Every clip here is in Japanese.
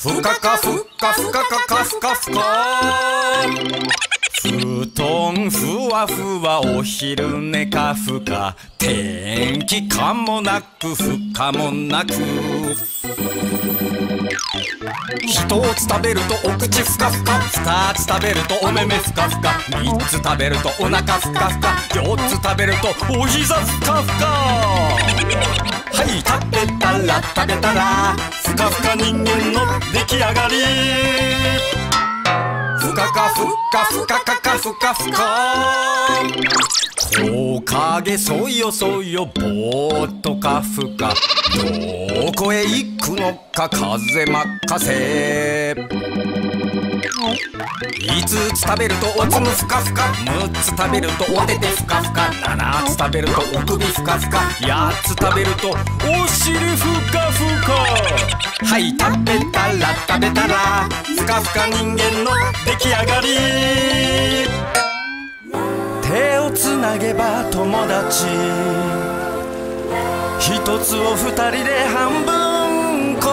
ふかかふかふかかかふかふか。布団ふわふわお昼寝かふか。天気かもなく不可もなく。一つ食べるとお口ふかふか。二つ食べるとお目目ふかふか。三つ食べるとお腹ふかふか。四つ食べるとお膝ふかふか。はい、食べたら食べたらふかふか人間の出来上がり。ふかかふかふかかかふかふか。木陰そよそよぼーっとかふか。どこへ行くのか風任せ。5つ食べるとおつむふかふか。6つ食べるとおててふかふか。7つ食べるとお首ふかふか。8つ食べるとお尻ふかふか。はい、食べたら食べたらふかふか人間の出来上がり。手をつなげば友達。一つを二人で半分こ。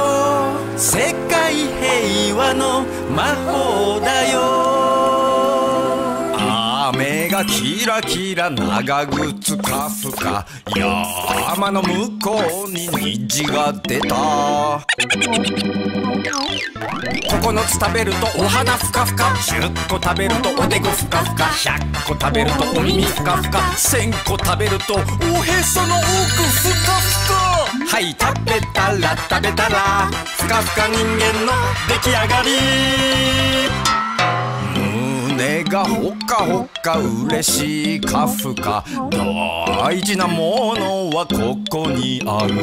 世界平和の魔法だよ。雨がキラキラ長靴かふか。山の向こうに虹が出た。9つ食べるとお鼻ふかふか。10個食べるとおでこふかふか。100個食べるとお耳ふかふか。1000個食べるとおへその奥ふかふか。はい、食べたら食べたらふかふか人間の出来上がり。胸がほかほか嬉しいかふか。大事なものはここにある。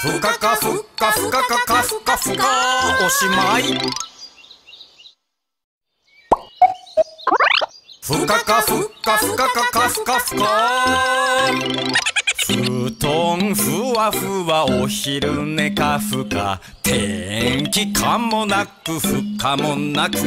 ふかかふかふかかかふかふか。おしまい。ふかかふかふかかかふかふか。布団ふわふわお昼寝かふか。天気かもなく不可もなく。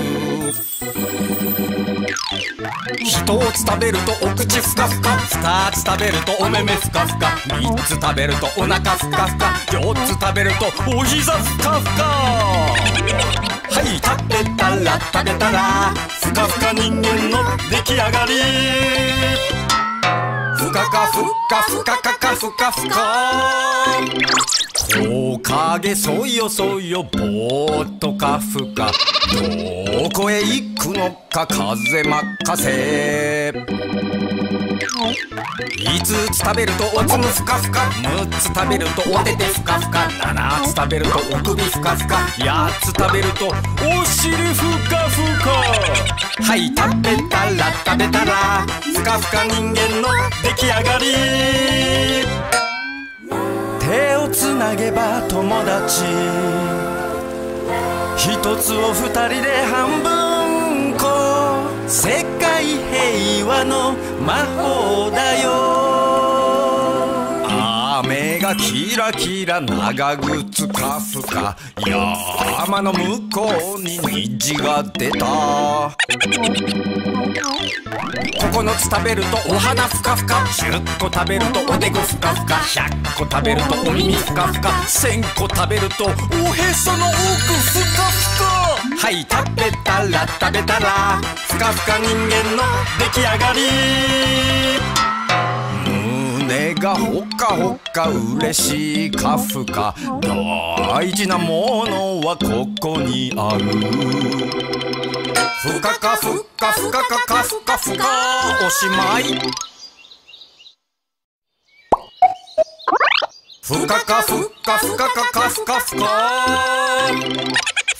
一つ食べるとお口ふかふか。二つ食べるとお目目ふかふか。三つ食べるとお腹ふかふか。四つ食べるとお膝ふかふか。はい、食べたら食べたらふかふか人間の出来上がり。ふかかふかふかかかふかふか。木陰そよそよぼーっとかふか。どこへ行くのか風任せ。5つ食べるとおつむふかふか。6つ食べるとおててふかふか。7つ食べるとお首ふかふか。8つ食べるとお尻ふかふか。はい、食べたら食べたらふかふか人間の出来上がり。手をつなげば友達。一つを二人で半分こ。世界平和の魔法だよ。雨がキラキラ長靴かふか。山の向こうに虹が出た。9つ食べるとお鼻ふかふか。10個食べるとおでこふかふか。100個食べるとお耳ふかふか。1000個食べるとおへその奥ふかふか。はい、食べたら食べたらふかふか人間の出来上がり。胸がほかほか嬉しいかふか。大事なものはここにある。ふかかふかふかかかふかふか。おしまい。ふかかふかふかかかふかふか。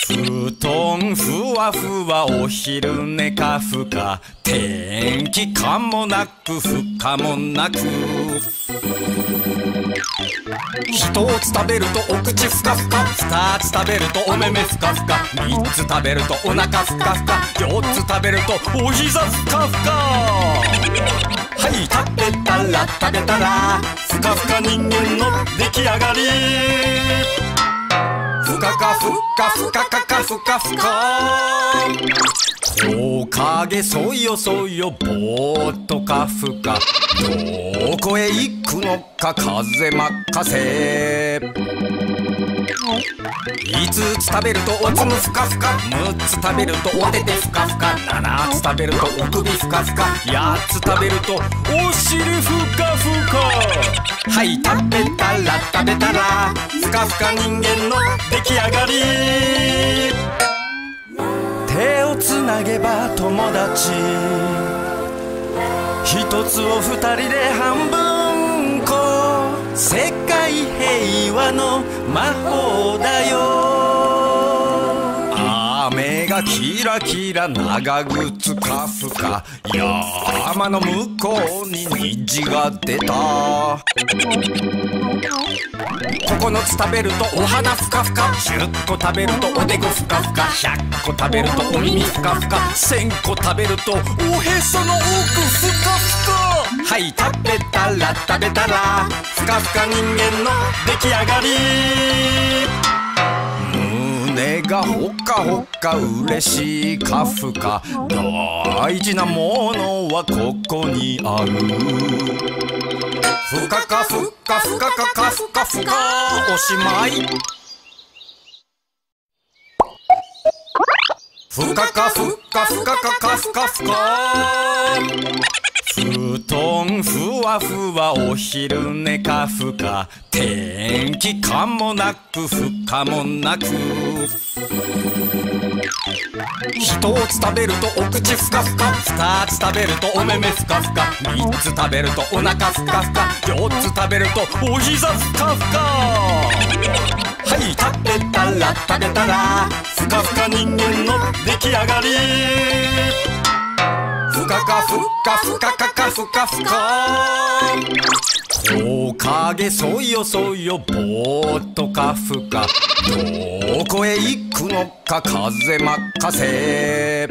布団ふわふわお昼寝かふか。天気かもなく不可もなく。一つ食べるとお口ふかふか。二つ食べるとお目目ふかふか。三つ食べるとお腹ふかふか。四つ食べるとお膝ふかふか。はい、食べたら食べたらふかふか人間の出来上がり。ふかかふかふかかかふかふか。木陰そよそよぼーっとかふか。どこへ行くのか風任せ。5つ食べるとおつむふかふか、6つ食べるとおててふかふか、7つ食べるとお首ふかふか、8つ食べるとお尻ふかふか。はい食べたら食べたらふかふか人間の出来上がり。手をつなげば友達、一つを二人で半分こ、世界平和の魔法だよ。雨がキラキラ長靴かふか、山の向こうに虹が出た。9つ食べるとお花ふかふか、10個食べるとおでこふかふか、100個食べるとお耳ふかふか、1000個食べるとおへその奥ふかふか。はい食べたら食べたらふかふか人間の出来上がり。胸がほかほか嬉しいかふか、大事なものはここにある。ふかかふかふかかかふかふか、おしまい。ふかかふかふかかかふかふか。布団ふわふわお昼寝かふか、天気かもなく不可もなく。1つ食べるとお口ふかふか、2つ食べるとお目目ふかふか、3つ食べるとお腹ふかふか、4つ食べるとお膝ふかふか。はい食べたら食べたらふかふか人間の出来上がり。ふかかふかふかかかふかふか。木陰そよそよぼーっとかふか、どこへ行くのか風任せ。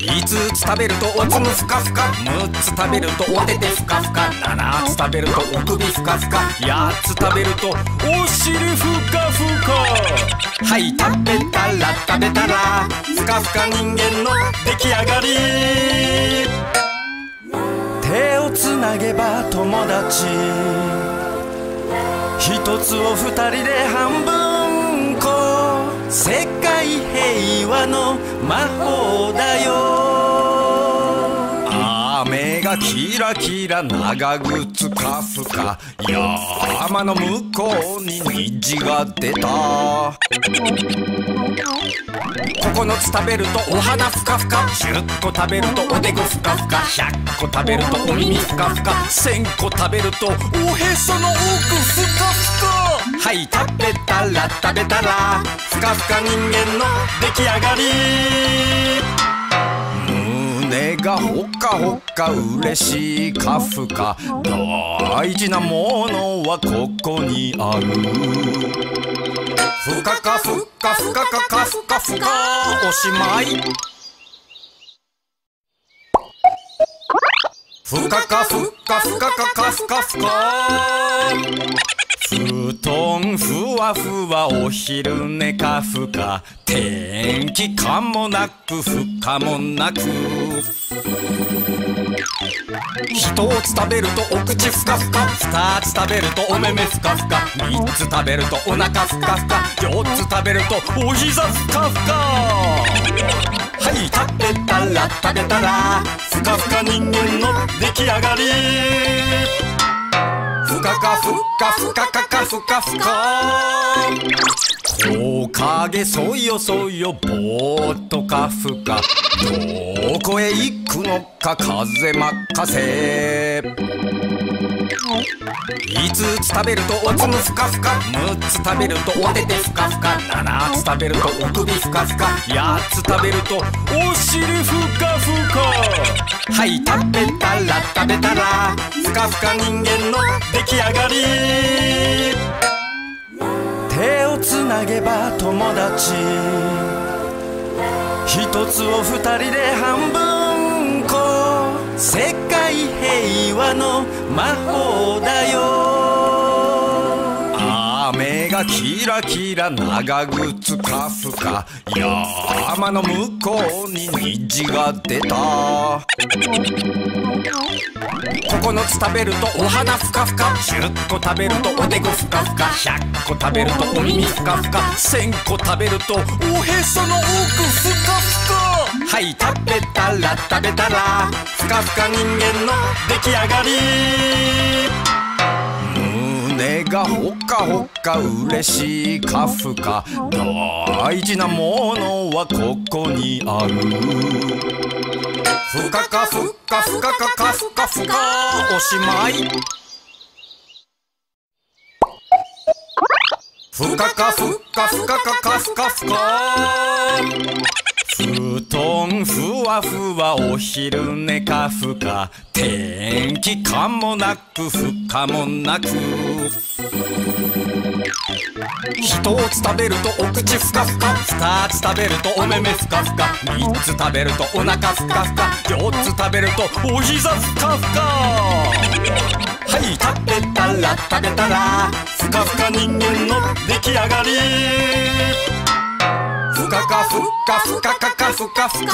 5つ食べるとおつむふかふか、6つ食べるとおててふかふか、7つ食べるとお首ふかふか、8つ食べるとお尻ふかふか。はい食べたら食べたらふかふか人間の出来上がり。手をつなげば友達、一つを二人で半分こ、世界平和の魔法だよ。雨がキラキラ長靴かふか、山の向こうに虹が出た。9つ食べるとお花ふかふか、10個食べるとおでこふかふか、100個食べるとお耳ふかふか、1000個食べるとおへその奥ふかふか。はい食べたら食べたらふかふか人間の出来上がり。胸がほかほか嬉しいかふか、大事なものはここにある。ふかかふかふかかかふかふか、おしまい。ふかかふかふかかかふかふか。布団ふわふわお昼寝かふか、天気かもなく不可もなく。1つ食べるとお口ふかふか、2つ食べるとお目目ふかふか、3つ食べるとお腹ふかふか、4つ食べるとお膝ふかふか。はい食べたら食べたらふかふか人間の出来上がり。ふかかふかふかかかふかふか。木陰そよそよぼーっとかふか、どこへ行くのか風任せ。5つ食べるとおつむふかふか、6つ食べるとおててふかふか、7つ食べるとお首ふかふか、8つ食べるとお尻ふかふか。はい食べたら食べたらふかふか人間の出来上がり。手をつなげば友達、一つを二人で半分こ、世界平和の魔法だよ。雨ががキラキラ長靴カフカ山の向こうに虹が出た9つ食べるとお花ふかふか10個食べるとおでこふかふか100個食べるとお耳ふかふか1000個食べるとおへその奥ふかふかはい食べたらふかふか人間の出来上がり胸がほかほか嬉しいカフカ大事なものはここにあるふかかふかふかかかふかふかおしまいふかかふかふかかかふかふか布団ふわふわお昼寝かふか天気かもなく不可もなく1つ食べるとお口ふかふか2つ食べるとお目目ふかふか3つ食べるとお腹ふかふか4つ食べるとお膝ふかふかはい食べたらふかふか人間の出来上がりふかかふかふかかかふかふか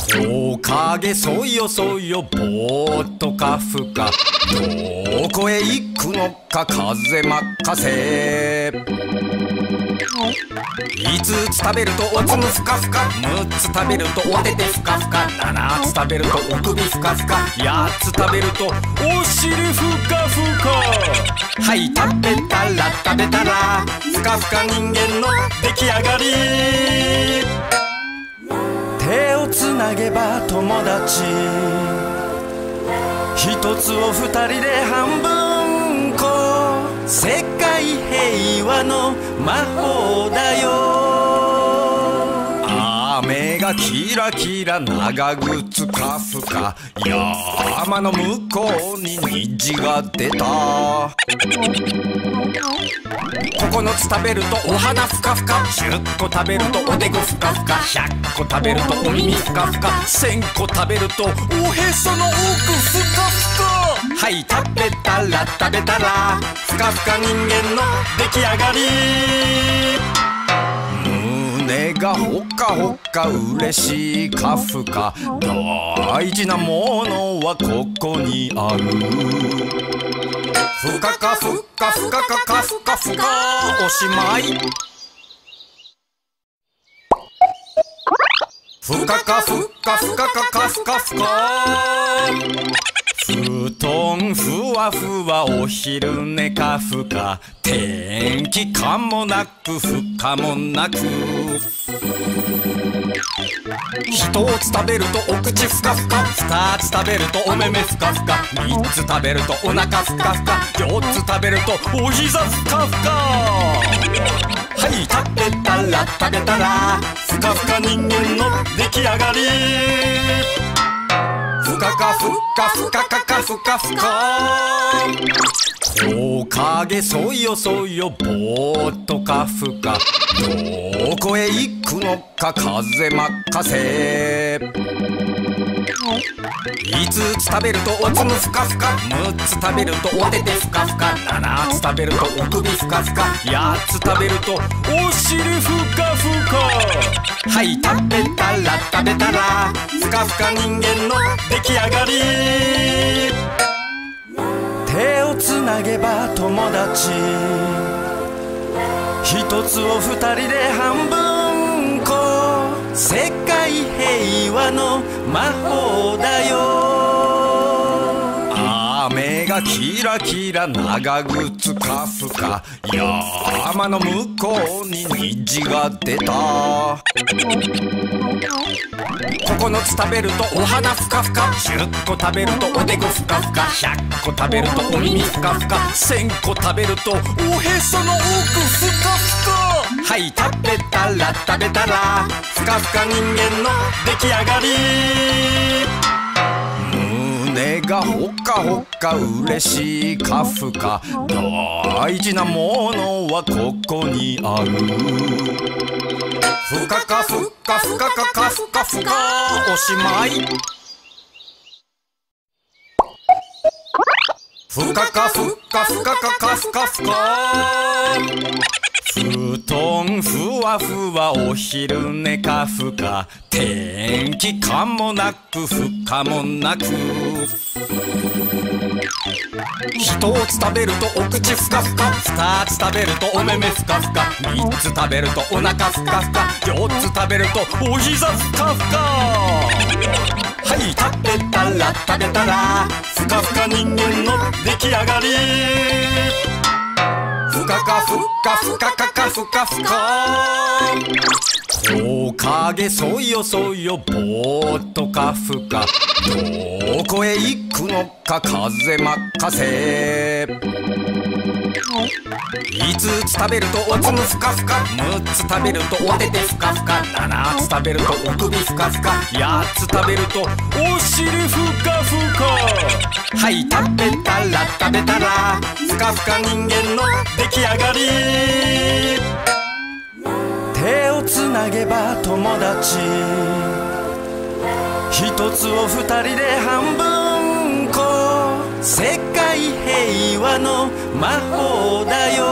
木陰そよそよぼーっとかふかどこへ行くのか風任せ5つ食べるとおつむふかふか6つ食べるとおててふかふか7つ食べるとお首ふかふか8つ食べるとお尻ふかふかはい食べたらふかふか人間の出来上がり手をつなげば友達一つを二人で半分こ世界平和の魔法だよ雨がキラキラ長靴カフカ山の向こうに虹が出た9つ食べるとお花ふかふか10個食べるとおでこふかふか100個食べるとお耳ふかふか1000個食べるとおへその奥ふかふかはい食べたらふかふか人間の出来上がり胸がほかほか嬉しいカフカ大事なものはここにあるふかかふかふかかかふかふかおしまいふかかふかふかかかふかふか布団ふわふわお昼寝かふか天気かもなく不可もなく1つ食べるとお口ふかふか2つ食べるとお目目ふかふか3つ食べるとお腹ふかふか4つ食べるとお膝ふかふかはい食べたらふかふか人間の出来上がりふかかふかふかかかふかふか木陰そよそよぼーっとかふかどこへ行くのか風任せ5つ食べるとおつむふかふか6つ食べるとおててふかふか7つ食べるとお首ふかふか8つ食べるとお尻ふかふかはい食べたらふかふか人間の出来上がり手をつなげば友達一つを二人で半分こ世界平和の魔法だよ雨がキラキラ長靴カフカ山の向こうに虹が出た9つ食べるとお花ふかふか10個食べるとおでこふかふか100個食べるとお耳ふかふか1000個食べるとおへその奥ふかふかはい食べたらふかふか人間の出来上がり胸がほかほか嬉しいカフカ大事なものはここにあるふかかふかふかかかふかふかおしまいふかかふかふかかかふかふか。布団ふわふわお昼寝かふか。天気かもなく不可もなく。一つ食べるとお口ふかふか。二つ食べるとお目目ふかふか。三つ食べるとお腹ふかふか。四つ食べるとお膝ふかふか。はい、食べたら食べたらふかふか人間の出来上がり。ふかかふかふかかかふかふか。木陰そよそよぼーっとかふか。どこへ行くのか風任せ。5つ食べるとおつむふかふか。6つ食べるとおててふかふか。7つ食べるとお首ふかふか。8つ食べるとお尻ふかふか。はい、食べたら食べたらふかふか人間の出来上がり。手をつなげば友達。一つを二人で半分こ。世界平和の魔法だよ。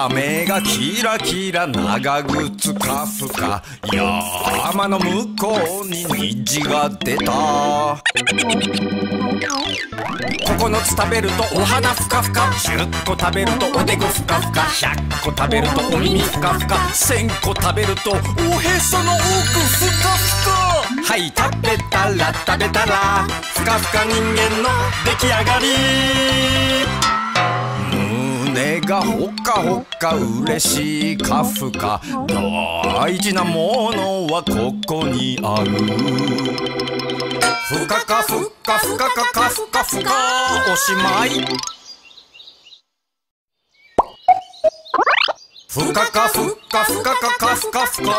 雨がキラキラ長靴かふか。山の向こうに虹が出た。9つ食べるとお鼻ふかふか。10個食べるとおでこふかふか。100個食べるとお耳ふかふか。1000個食べるとおへその奥ふかふか。はい、食べたら食べたらふかふか人間の出来上がり。胸がほかほか嬉しいかふか。大事なものはここにある。ふかかふかふかかかふかふか。おしまい。ふかかふかふかかかふかふか。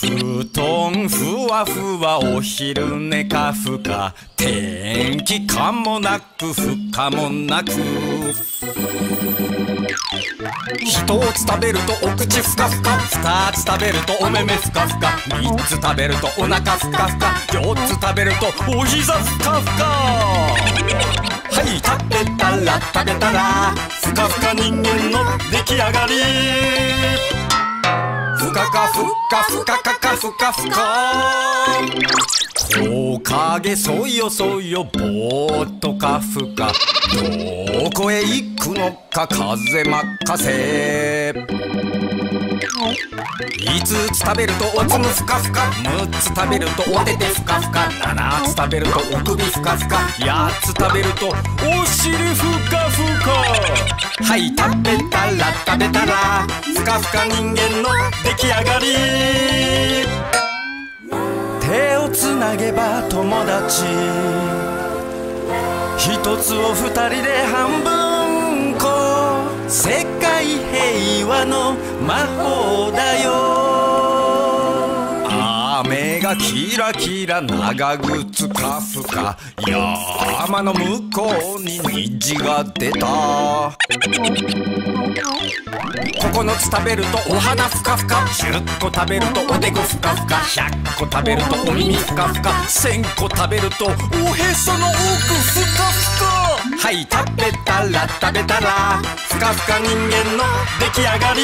布団ふわふわお昼寝かふか。天気かもなく不可もなく。一つ食べるとお口ふかふか。二つ食べるとお目目ふかふか。三つ食べるとお腹ふかふか。四つ食べるとお膝ふかふか。はい、食べたら食べたらふかふか人間の出来上がり。ふかかふかふかかかふかふか。木陰そよそよぼーっとかふか。どこへ行くのか風任せ。5つ食べるとおつむふかふか。6つ食べるとおててふかふか。7つ食べるとお首ふかふか。8つ食べるとお尻ふかふか。はい、食べたら食べたらふかふか人間の出来上がり。手をつなげば友達。一つを二人で半分こ。世界平和の魔法だよ。雨がキラキラ長靴かふか。山の向こうに虹が出た。9つ食べるとお鼻ふかふか。10個食べるとおでこふかふか。100個食べるとお耳ふかふか。1000個食べるとおへその奥ふかふか。はい、食べたら食べたらふかふか人間の出来上がり。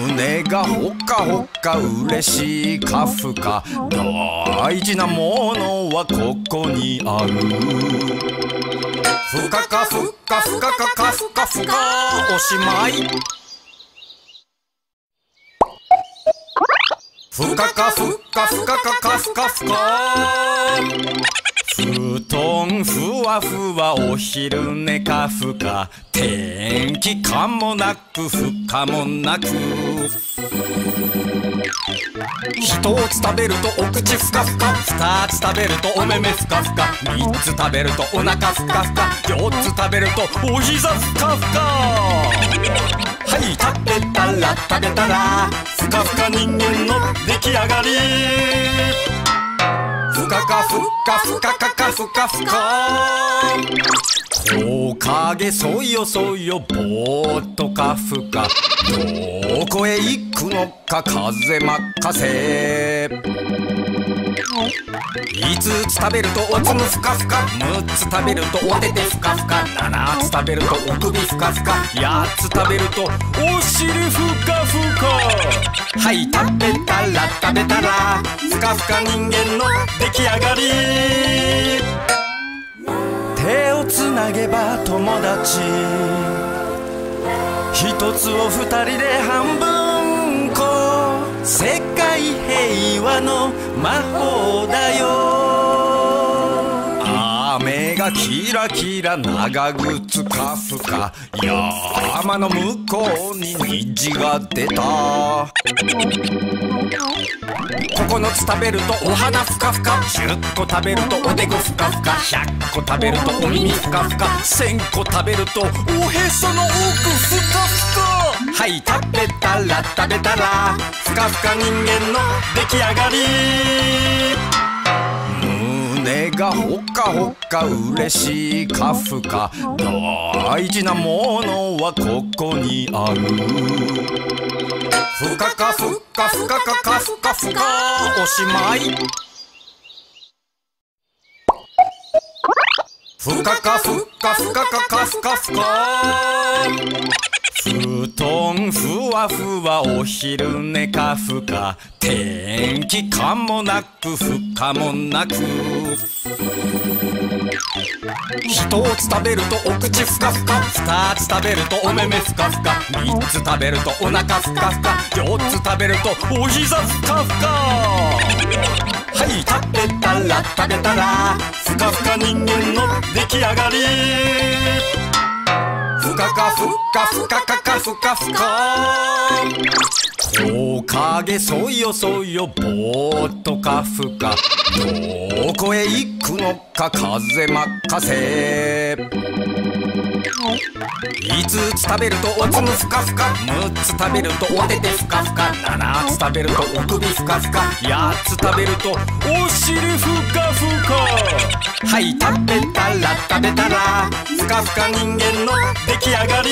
胸がほかほか嬉しいかふか。大事なものはここにある。ふかかふかふかかかふかふか。おしまい。ふかかふかふかかかふかふか。布団ふわふわお昼寝かふか。天気かもなく不可もなく。一つ食べるとお口ふかふか。二つ食べるとお目目ふかふか。三つ食べるとお腹ふかふか。四つ食べるとお膝ふかふか。はい、食べたら食べたらふかふか人間の出来上がり。ふかかふかふかかかふかふか。木木陰そよそよぼーっとかふか、どこへ行くのか風任せ。5つ食べるとおつむふかふか、6つ食べるとおててふかふか、7つ食べるとお首ふかふか、8つ食べるとお尻ふかふか。はい食べたら食べたらふかふか人間の出来上がり。手をつなげば友達、一つを二人で半分こ、世界平和の魔法だよ。雨がキラキラ長靴かふか、山の向こうに虹が出た。9つ食べるとお花ふかふか、10個食べるとおでこふかふか、100個食べるとお耳ふかふか、1000個食べるとおへその奥ふかふか。はい食べたら食べたらふかふか人間の出来上がり。胸がほかほか嬉しいかふか、大事なものはここにある。ふかかふかふかかかふかふか、おしまい。ふかかふかふかかかふかふか。布団ふわふわお昼寝かふか、天気かもなく不可もなく。1つ食べるとお口ふかふか、2つ食べるとお目目ふかふか、3つ食べるとお腹ふかふか、4つ食べるとお膝ふかふか。はい食べたら食べたらふかふか人間の出来上がり。ふかかふかふかかかふかふか。木陰そよそよぼーっとかふか、どこへ行くのか風任せ。5つ食べるとおつむふかふか、6つ食べるとおててふかふか、7つ食べるとお首ふかふか、8つ食べるとお尻ふかふか。はい食べたら食べたらふかふか人間の出来上がり。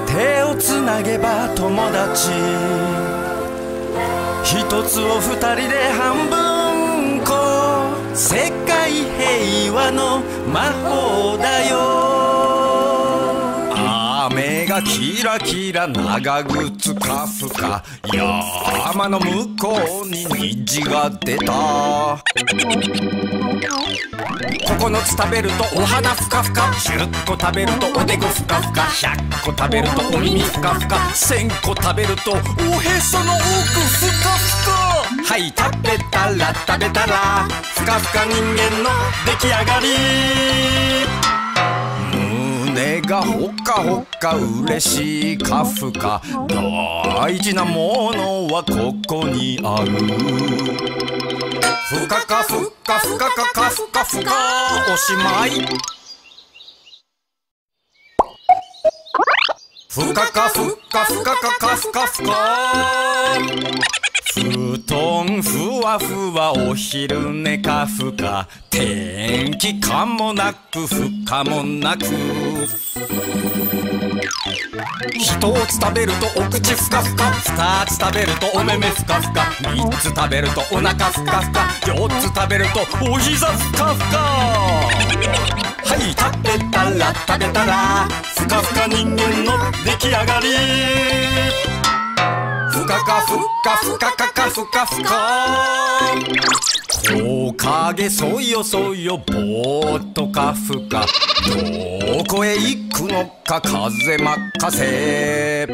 手をつなげば友達、一つを二人で半分こ、世界平和の魔法だよ。雨がキラキラ長靴かふか、山の向こうに虹が出た。9つ食べるとお花ふかふか、10個食べるとおでこふかふか、100個食べるとお耳ふかふか、1000個食べるとおへその奥ふかふか。はい食べたら食べたらふかふか人間の出来上がり。胸がほかほか嬉しいかふか、大事なものはここにある。ふかかふかふかかかふかふか、おしまい。ふかかふかふかかかふかふか。布団ふわふわお昼寝かふか、天気かもなく不可もなく。1つ食べるとお口ふかふか、2つ食べるとお目目ふかふか、3つ食べるとお腹ふかふか、4つ食べるとお膝ふかふか。はい食べたら食べたらふかふか人間の出来上がり。ふかかふかふかかかふかふか。木陰そよそよぼーっとかふか、どこへ行くのか風任せ。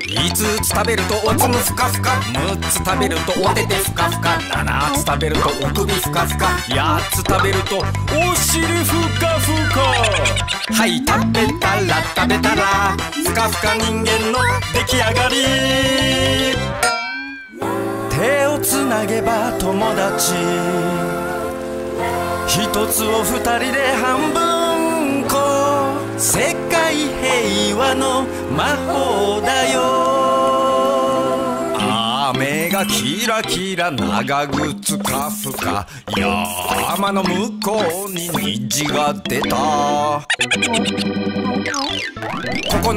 5つ食べるとおつむふかふか、6つ食べるとおててふかふか、7つ食べるとお首ふかふか、8つ食べるとお尻ふかふか。はい食べたら食べたらふかふか人間の出来上がり。手をつなげば友達、一つを二人で半分こ、世界平和の魔法だよ。雨ががキラキラ長靴カフカ山の向こうに虹が出た9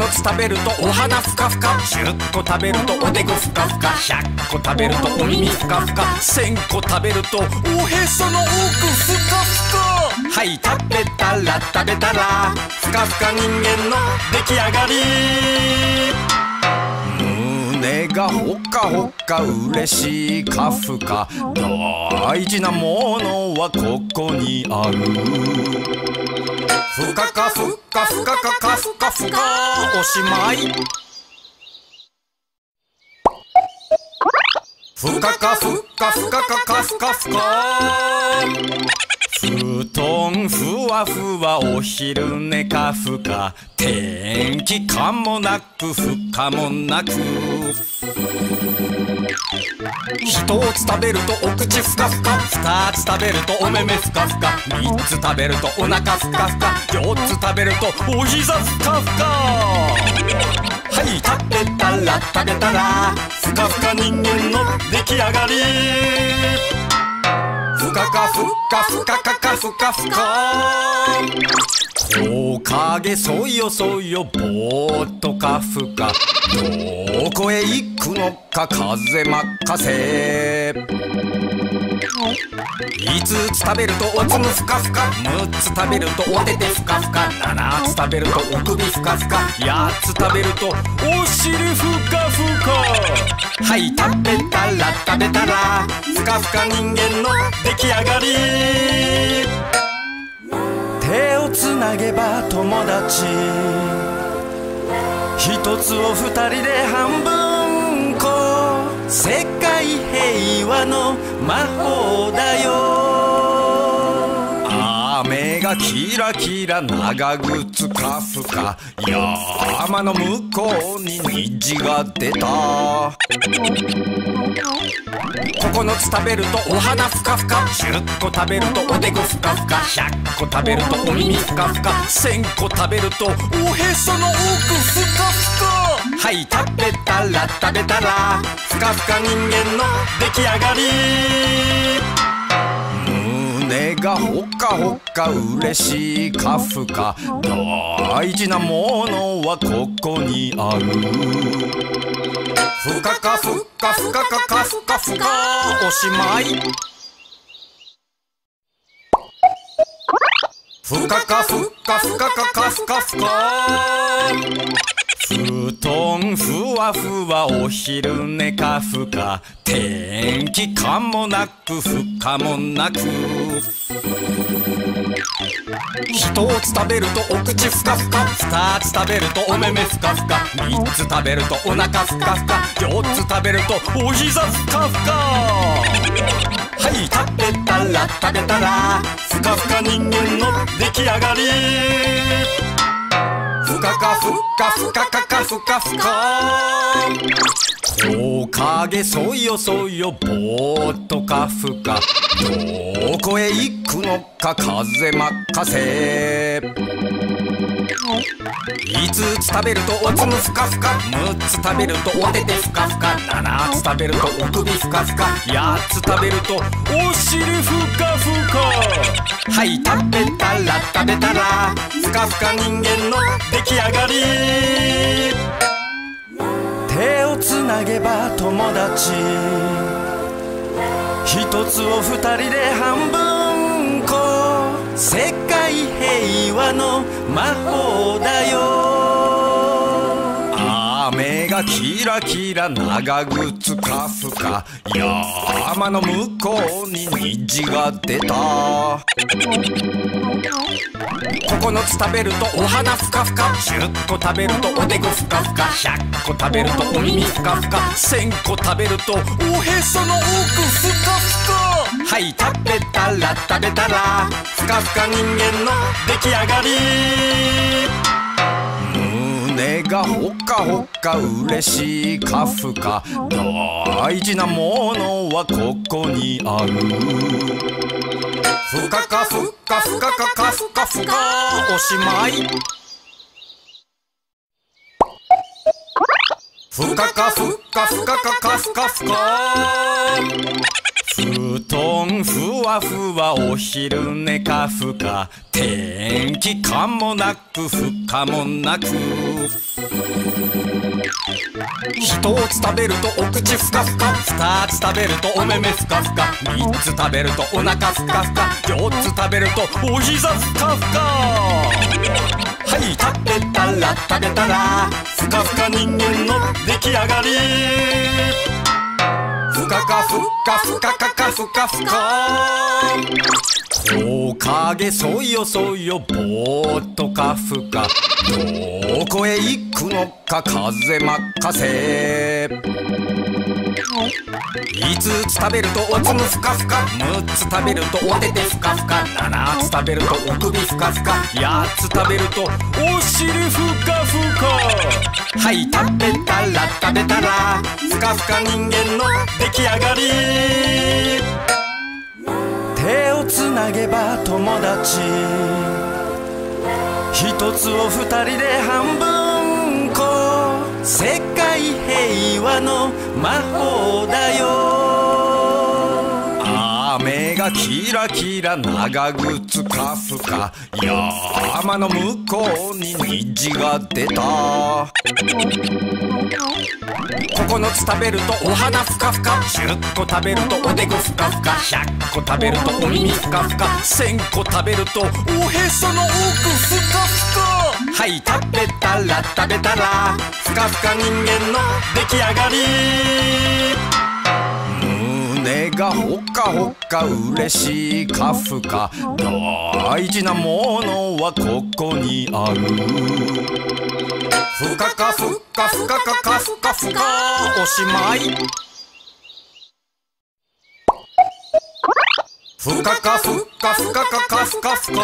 つ食べるとお花ふかふか10個食べるとおでこふかふか100個食べるとお耳ふかふか1000個食べるとおへその奥ふかふかはい食べたら食べたらふかふか人間の出来上がり胸がほかほか嬉しいカフカ大事なものはここにあるふかかふかふかかかふかふかおしまいふかかふかふかかかふかふか布団ふわふわお昼寝かふか天気かもなく不可もなく1つ食べるとお口ふかふか2つ食べるとお目目ふかふか3つ食べるとお腹ふかふか4つ食べるとお膝ふかふかはい食べたら食べたらふかふか人間の出来上がりふかかふかふかかかふかふか木陰そよそよぼーっとかふかどこへ行くのか風任せ5つ食べるとおつむふかふか6つ食べるとおててふかふか7つ食べるとお首ふかふか8つ食べるとお尻ふかふかはい食べたら食べたらふかふか人間の出来上がり手をつなげば友達一つを二人で半分こ世界平和の魔法だよ雨がキラキラ長靴カフカ山の向こうに虹が出た9つ食べるとお花ふかふか10個食べるとおでこふかふか100個食べるとお耳ふかふか1000個食べるとおへその奥ふかふかはい食べたら食べたらふかふか人間の出来上がり胸がほかほか嬉しいカフカ大事なものはここにあるふかかふかふかかかふかふかおしまいふかかふかふかかかふかふか布団ふわふわお昼寝かふか天気かもなく不可もなく1つ食べるとお口ふかふか2つ食べるとお目目ふかふか3つ食べるとお腹ふかふか4つ食べるとお膝ふかふかはい食べたら食べたらふかふか人間の出来上がりふかかふかふかかかふかふか木陰そよそよぼーっとかふかどこへ行くのか風任せ5つ食べるとおつむふかふか6つ食べるとおててふかふか7つ食べるとお首ふかふか8つ食べるとお尻ふかふかはい食べたら食べたらふかふか人間の出来上がり手をつなげば友達一つを二人で半分こ世界平和の魔法だよ雨がキラキラ長靴カフカ山の向こうに虹が出た9つ食べるとお花ふかふか10個食べるとおでこふかふか100個食べるとお耳ふかふか1000個食べるとおへその奥ふかふかはい食べたら食べたらふかふか人間の出来上がり胸がほかほか嬉しいカフカ大事なものはここにあるふかかふかふかかかふかふかおしまいふかかふかふかかかふかふか。布団ふわふわお昼寝かふか。天気かもなく不可もなく。一つ食べるとお口ふかふか。二つ食べるとお目目ふかふか。三つ食べるとお腹ふかふか。四つ食べるとお膝ふかふか。はい食べたら食べたらふかふか人間の出来上がり。ふかかふかふかかかふかふか。木陰そよそよぼーっとかふか。どこへ行くのか風任せ。5つ食べるとおつむふかふか。6つ食べるとお手手ふかふか。7つ食べるとお首ふかふか。8つ食べるとお尻ふかふか。はい食べたら食べたらふかふか人間の出来上がり。手をつなげば友達。一つを二人で半分こ。世界平和の魔法だよ。雨がキラキラ長靴かふか。山の向こうに虹が出た。9つ食べるとお花ふかふか。10個食べるとおでこふかふか。100個食べるとお耳ふかふか。1000個食べるとおへその奥ふかふか。はい食べたら食べたらふかふか人間の出来上がり。胸がほかほか嬉しいかふか。大事なものはここにある。ふかかふかふかかかふかふか。おしまい。ふかかふかふかかかふかふか。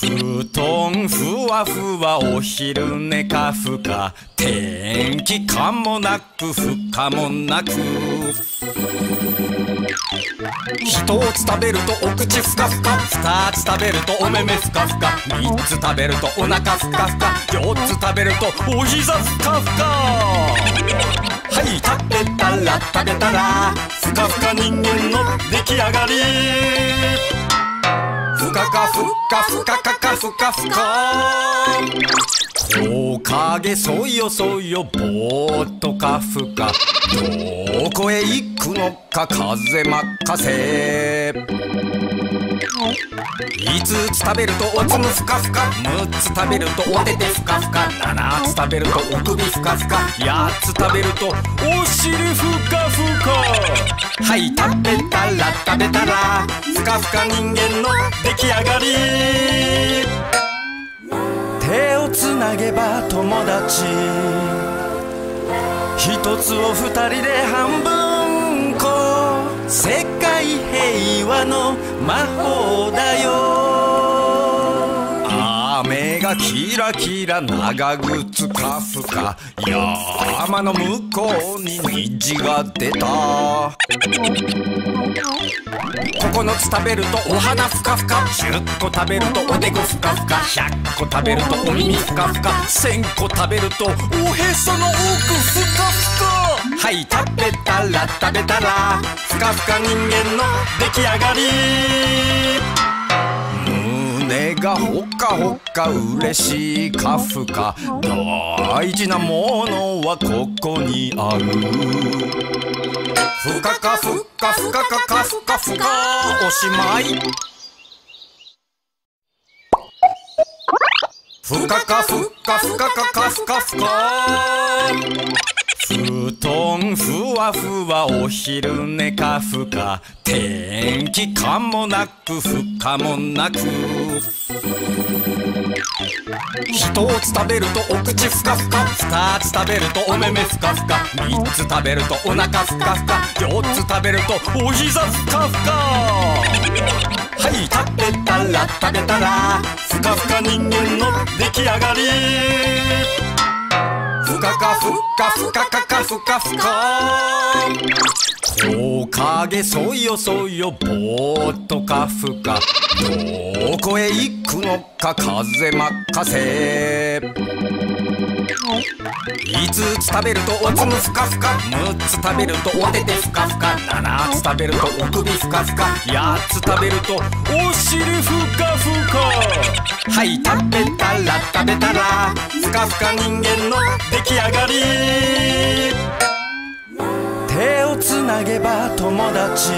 布団ふわふわお昼寝かふか。天気かもなく不可もなく。一つ食べるとお口ふかふか。二つ食べるとお目目ふかふか。三つ食べるとお腹ふかふか。四つ食べるとお膝ふかふか。はい食べたら食べたらふかふか人間の出来上がり。ふかかふかふかかかふかふか。木陰そよそよぼーっとかふか。どこへ行くのか風任せ。5つ食べるとおつむふかふか。6つ食べるとお手手ふかふか。7つ食べるとお首ふかふか。8つ食べるとお尻ふかふか。はい食べたら食べたらふかふか人間の出来上がり。手をつなげば友達。一つを二人で半分こ。世界平和の魔法だよ。雨がキラキラ長靴かふか。山の向こうに虹が出た。9つ食べるとお花ふかふか。10個食べるとおでこふかふか。100個食べるとお耳ふかふか。1000個食べるとおへその奥ふかふか。はい食べたら食べたらふかふか人間の出来上がり。胸がほかほか嬉しいかふか。大事なものはここにある。ふかかふかふかかかふかふか。おしまい。ふかかふかふかかかふかふか。布団ふわふわお昼寝かふか。天気かもなく不可もなく。一つ食べるとお口ふかふか。二つ食べるとお目目ふかふか。三つ食べるとお腹ふかふか。四つ食べるとお膝ふかふか。はい食べたら食べたらふかふか人間の出来上がり。ふかかふかふかかかふかふか。木陰そよそよぼーっとかふか。どこへ行くのか風任せ。5つ食べるとおつむふかふか、6つ食べるとおててふかふか、7つ食べるとお首ふかふか、8つ食べるとお尻ふかふか。はい、食べたら食べたらふかふか人間の出来上がり。手をつなげば友達、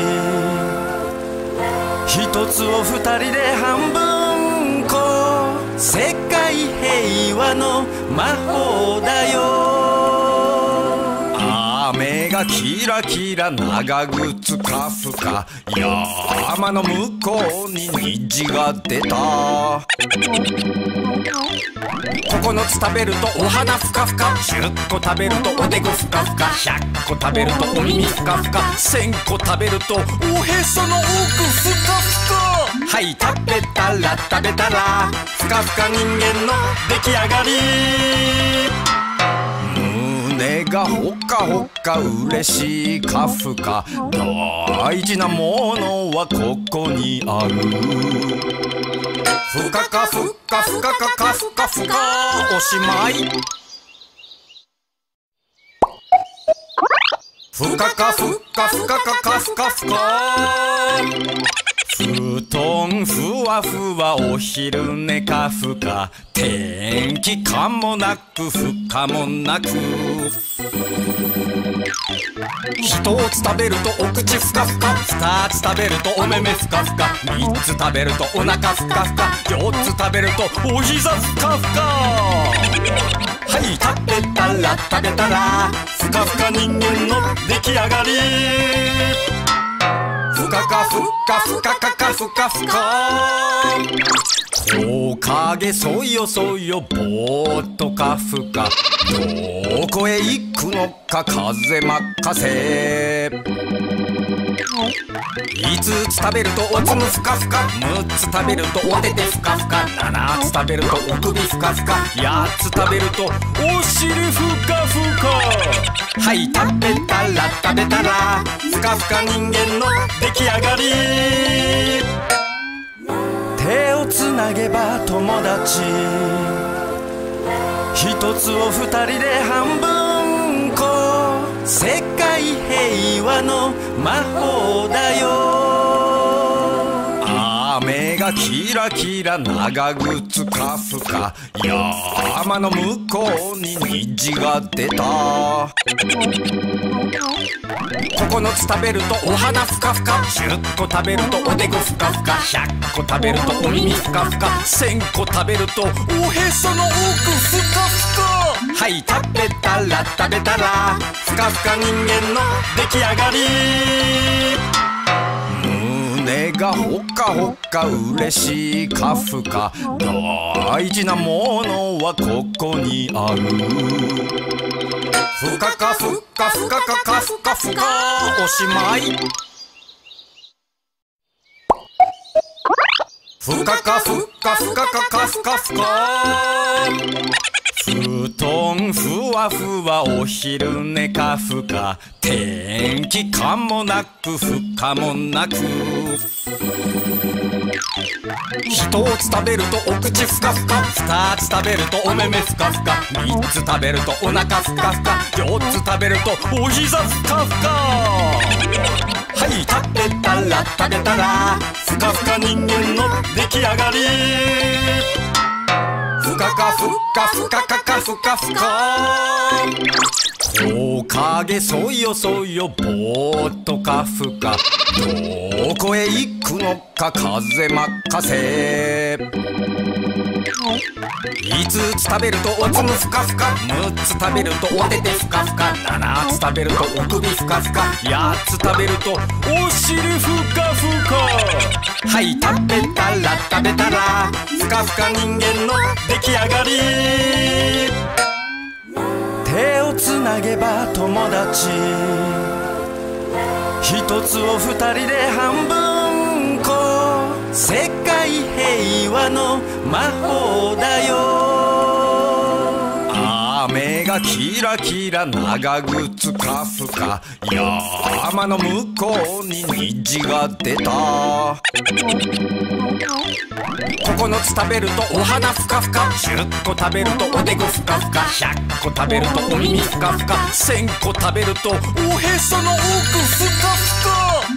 一つを二人で半分こ、世界平和の魔法だよ。雨がキラキラ長靴かふか、山の向こうに虹が出た。9つ食べるとお花ふかふか、10個食べるとおでこふかふか、100個食べるとお耳ふかふか、1000個食べるとおへその奥ふかふか。はい、食べたら食べたらふかふか人間の出来上がり。胸がほかほか嬉しいかふか、大事なものはここにある。ふかかふかふかかかふかふか、おしまい。ふかかふかふかかかふかふか。布団ふわふわお昼寝かふか、天気かもなく不可もなく。1つ食べるとお口ふかふか、2つ食べるとお目目ふかふか、3つ食べるとお腹ふかふか、4つ食べるとお膝ふかふか。はい、食べたら食べたらふかふか人間の出来上がり。ふかかふかふかかかふかふか。木陰そよそよぼーっとかふか、どこへ行くのか風任せ。5つ食べるとおつむふかふか、6つ食べるとおててふかふか、7つ食べるとお首ふかふか、8つ食べるとお尻ふかふか。はい、食べたら食べたらふかふか人間の出来上がり。手をつなげば友達、一つを二人で半分こ、世界平和の魔法だよ。雨がキラキラ長靴かふか、山の向こうに虹が出た。9つ食べるとお花ふかふか、10個食べるとおでこふかふか、100個食べるとお耳ふかふか、1000個食べるとおへその奥ふかふか。はい、食べたら食べたらふかふか人間の出来上がり。胸がほかほか嬉しいかふか、大事なものはここにある。ふかかふかふかかかふかふか、おしまい。ふかかふかふかかかふかふか。布団ふわふわお昼寝かふか、天気かもなく不可もなく。1つ食べるとお口ふかふか、2つ食べるとお目目ふかふか、3つ食べるとお腹ふかふか、4つ食べるとお膝ふかふか。はい、食べたら食べたらふかふか人間の出来上がり。ふかかふかふかかかふかふか。木陰そよそよぼーっとかふか、どこへ行くのか風任せ。5つ食べるとおつむふかふか、6つ食べるとおててふかふか、7つ食べるとお首ふかふか、8つ食べるとお尻ふかふか。はい、食べたら食べたらふかふか人間の出来上がり。手をつなげば友達、一つを二人で半分こ、世界平和の魔法だよ。雨ががキラキラ長靴かふか山の向こうに虹が出た9つ食べるとお花ふかふか10個食べるとおでこふかふか100個食べるとお耳ふかふか1000個食べるとおへその奥ふかふか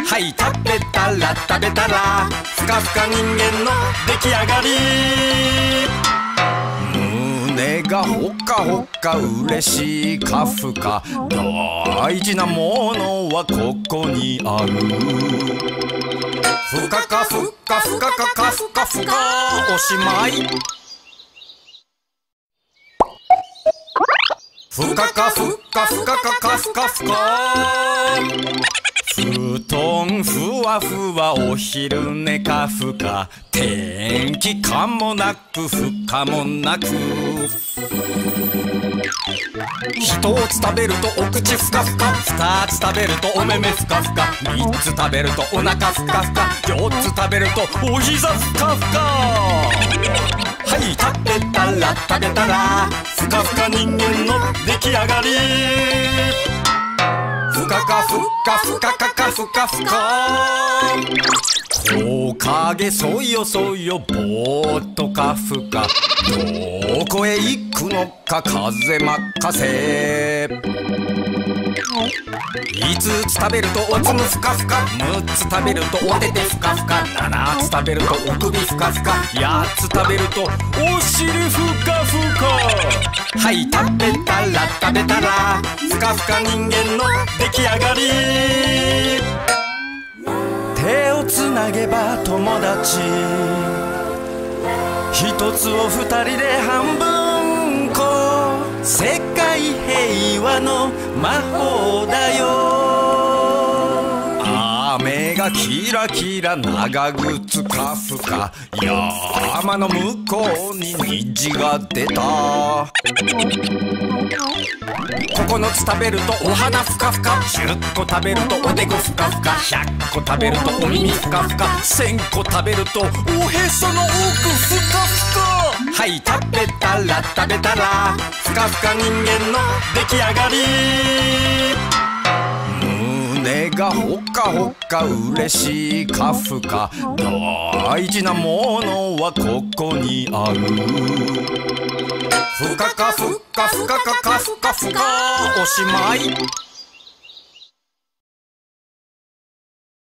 はい食べたらふかふか人間の出来上がり胸がほかほか嬉しいかふか大事なものはここにあるふかかふかふかかかふかふかおしまいふかかふかふかかかふかふか布団ふわふわお昼寝かふか天気かもなく不可もなく1つ食べるとお口ふかふか2つ食べるとお目目ふかふか3つ食べるとお腹ふかふか4つ食べるとお膝ふかふかはい食べたらふかふか人間の出来上がりふかかふかふかかかふかふか木陰そよそよぼーっとかふかどこへ行くのか風任せ5つ食べるとおつむふかふか6つ食べるとおててふかふか7つ食べるとお首ふかふか8つ食べるとお尻ふかふかはい食べたらふかふか人間の出来上がり手をつなげば友達一つを二人で半分こ世界平和の魔法だよ雨がキラキラ長靴かふか山の向こうに虹が出た9つ食べるとお花ふかふか10個食べるとおでこふかふか100個食べるとお耳ふかふか1000個食べるとおへその奥ふかふかはい食べたらふかふか人間の出来上がり胸がほかほか嬉しいかふか大事なものはここにあるふかかふかふかかかふかふかおしまい